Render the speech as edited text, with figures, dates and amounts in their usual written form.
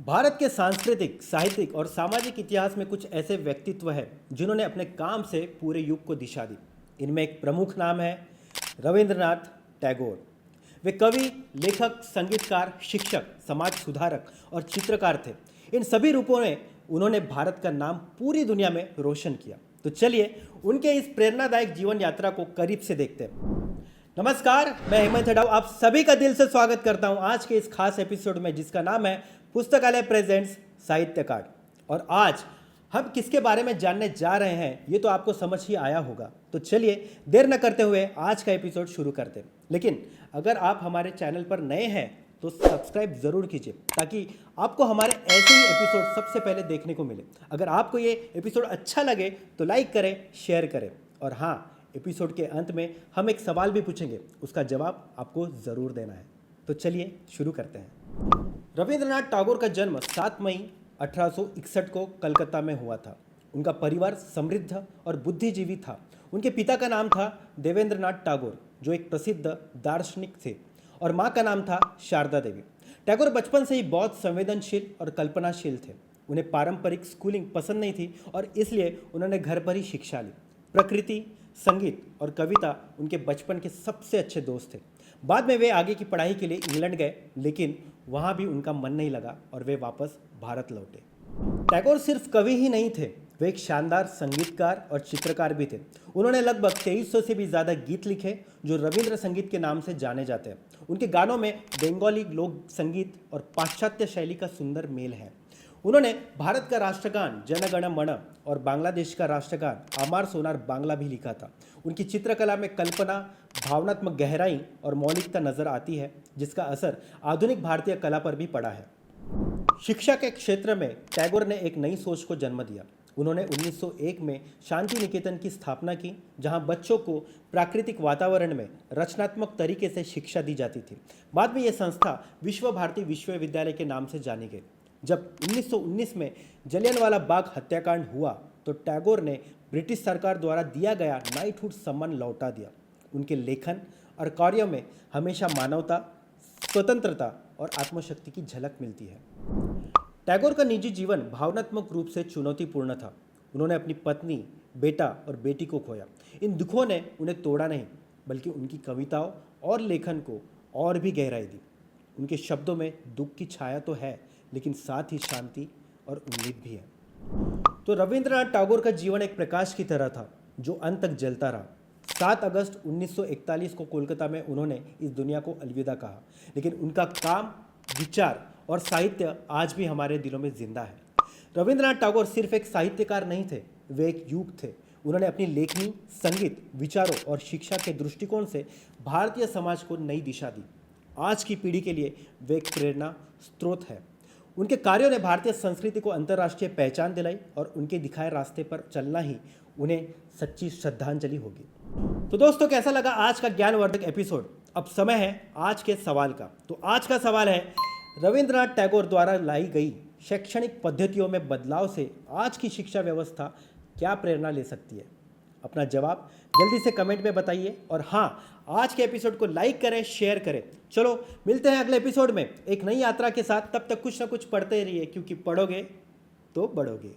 भारत के सांस्कृतिक, साहित्यिक और सामाजिक इतिहास में कुछ ऐसे व्यक्तित्व हैं जिन्होंने अपने काम से पूरे युग को दिशा दी। इनमें एक प्रमुख नाम है रविंद्रनाथ टैगोर। वे कवि, लेखक, संगीतकार, शिक्षक, समाज सुधारक और चित्रकार थे। इन सभी रूपों में उन्होंने भारत का नाम पूरी दुनिया में रोशन किया। तो चलिए उनके इस प्रेरणादायक जीवन यात्रा को करीब से देखते हैं। नमस्कार, मैं हेमंत हडाव आप सभी का दिल से स्वागत करता हूं आज के इस खास एपिसोड में, जिसका नाम है पुस्तकालय प्रेजेंट्स साहित्य कार्ड। और आज हम किसके बारे में जानने जा रहे हैं ये तो आपको समझ ही आया होगा। तो चलिए देर न करते हुए आज का एपिसोड शुरू करते हैं। लेकिन अगर आप हमारे चैनल पर नए हैं तो सब्सक्राइब जरूर कीजिए ताकि आपको हमारे ऐसे ही एपिसोड सबसे पहले देखने को मिले। अगर आपको ये एपिसोड अच्छा लगे तो लाइक करें, शेयर करें। और हाँ, एपिसोड के अंत में हम एक सवाल भी पूछेंगे, उसका जवाब आपको ज़रूर देना है। तो चलिए शुरू करते हैं। रविंद्रनाथ टैगोर का जन्म 7 मई 1861 को कलकत्ता में हुआ था। उनका परिवार समृद्ध और बुद्धिजीवी था। उनके पिता का नाम था देवेंद्रनाथ टैगोर, जो एक प्रसिद्ध दार्शनिक थे, और माँ का नाम था शारदा देवी। टैगोर बचपन से ही बहुत संवेदनशील और कल्पनाशील थे। उन्हें पारंपरिक स्कूलिंग पसंद नहीं थी और इसलिए उन्होंने घर पर ही शिक्षा ली। प्रकृति, संगीत और कविता उनके बचपन के सबसे अच्छे दोस्त थे। बाद में वे आगे की पढ़ाई के लिए इंग्लैंड गए, लेकिन वहाँ भी उनका मन नहीं लगा और वे वापस भारत लौटे। टैगोर सिर्फ कवि ही नहीं थे, वे एक शानदार संगीतकार और चित्रकार भी थे। उन्होंने लगभग 2300 से भी ज़्यादा गीत लिखे जो रविंद्र संगीत के नाम से जाने जाते हैं। उनके गानों में बंगाली लोक संगीत और पाश्चात्य शैली का सुंदर मेल है। उन्होंने भारत का राष्ट्रगान जन गण मन और बांग्लादेश का राष्ट्रगान अमार सोनार बांग्ला भी लिखा था। उनकी चित्रकला में कल्पना, भावनात्मक गहराई और मौलिकता नजर आती है, जिसका असर आधुनिक भारतीय कला पर भी पड़ा है। शिक्षा के क्षेत्र में टैगोर ने एक नई सोच को जन्म दिया। उन्होंने 1901 में शांति निकेतन की स्थापना की, जहां बच्चों को प्राकृतिक वातावरण में रचनात्मक तरीके से शिक्षा दी जाती थी। बाद में यह संस्था विश्व भारती विश्वविद्यालय के नाम से जानी गई। जब 1919 में जलियांवाला बाग हत्याकांड हुआ तो टैगोर ने ब्रिटिश सरकार द्वारा दिया गया नाइटहुड सम्मान लौटा दिया। उनके लेखन और कार्यों में हमेशा मानवता, स्वतंत्रता और आत्मशक्ति की झलक मिलती है। टैगोर का निजी जीवन भावनात्मक रूप से चुनौतीपूर्ण था। उन्होंने अपनी पत्नी, बेटा और बेटी को खोया। इन दुखों ने उन्हें तोड़ा नहीं, बल्कि उनकी कविताओं और लेखन को और भी गहराई दी। उनके शब्दों में दुख की छाया तो है, लेकिन साथ ही शांति और उम्मीद भी है। तो रविंद्रनाथ टैगोर का जीवन एक प्रकाश की तरह था जो अंत तक जलता रहा। 7 अगस्त 1941 को कोलकाता में उन्होंने इस दुनिया को अलविदा कहा, लेकिन उनका काम, विचार और साहित्य आज भी हमारे दिलों में जिंदा है। रविंद्रनाथ टैगोर सिर्फ एक साहित्यकार नहीं थे, वे एक युग थे। उन्होंने अपनी लेखनी, संगीत, विचारों और शिक्षा के दृष्टिकोण से भारतीय समाज को नई दिशा दी। आज की पीढ़ी के लिए वे एक प्रेरणा स्रोत है। उनके कार्यों ने भारतीय संस्कृति को अंतर्राष्ट्रीय पहचान दिलाई और उनके दिखाए रास्ते पर चलना ही उन्हें सच्ची श्रद्धांजलि होगी। तो दोस्तों, कैसा लगा आज का ज्ञानवर्धक एपिसोड? अब समय है आज के सवाल का। तो आज का सवाल है, रविंद्रनाथ टैगोर द्वारा लाई गई शैक्षणिक पद्धतियों में बदलाव से आज की शिक्षा व्यवस्था क्या प्रेरणा ले सकती है? अपना जवाब जल्दी से कमेंट में बताइए। और हाँ, आज के एपिसोड को लाइक करें, शेयर करें। चलो मिलते हैं अगले एपिसोड में एक नई यात्रा के साथ। तब तक कुछ ना कुछ पढ़ते रहिए, क्योंकि पढ़ोगे तो बढ़ोगे।